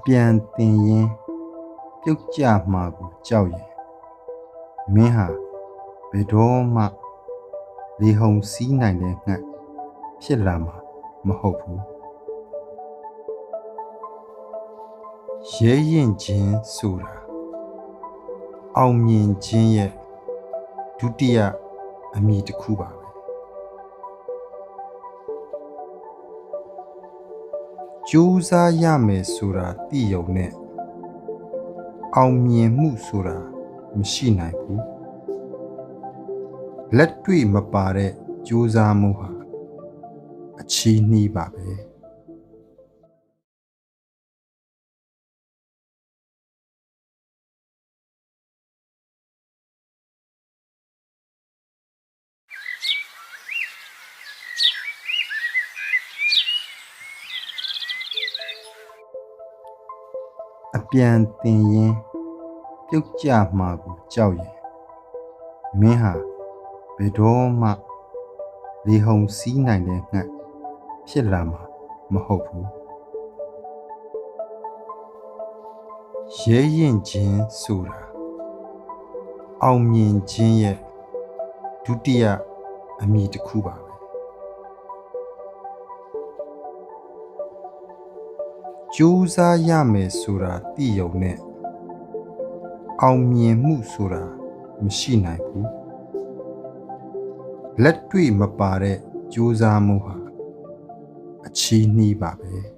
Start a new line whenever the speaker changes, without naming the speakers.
ပြန်တင်ရင်ပြုတ်ကြမှာကိုကြောက်ရင်မင်းဟာဘယ်တော့မှလေဟုန်စီးနိုင်တဲ့ငှက်ဖြစ်လာမှာမဟုတ်ဘူးရဲရင်ခြင်းဆိုတာအောင်မြင်ခြင်းရဲ့ဒုတိယအမည်တစ်ခုပါပဲကြိုးစားရမယ်ဆိုတာသိရုံနဲ့အောင်မြင်မှုဆိုတာမရှိနိုင်ဘူးလက်တွေ့မပါတဲ့ကြိုးစားမှုဟာအချီးနှီးပါပဲအပြန်တင်ရင်ပြုတ်ကြမှာကိုကြောက်ရင်မင်းဟာဘယ်တော့မှလေဟုန်စီးနိုင်တဲ့ငှက်ဖြစ်လာမှာမဟုတ်ဘူးရဲရင်ခြင်းဆိုတာအောင်မြင်ခြင်းရဲ့ဒုတိယအမည်တစ်ခုပါပဲကြိုးစားရမယ်ဆိုတာသိရုံနဲ့အောင်မြင်မှုဆိုတာမရှိနိုင်ဘူးလက်တွေ့မပါတဲ့ကြိုးစားမှုဟာအချီးနှီးပါပဲ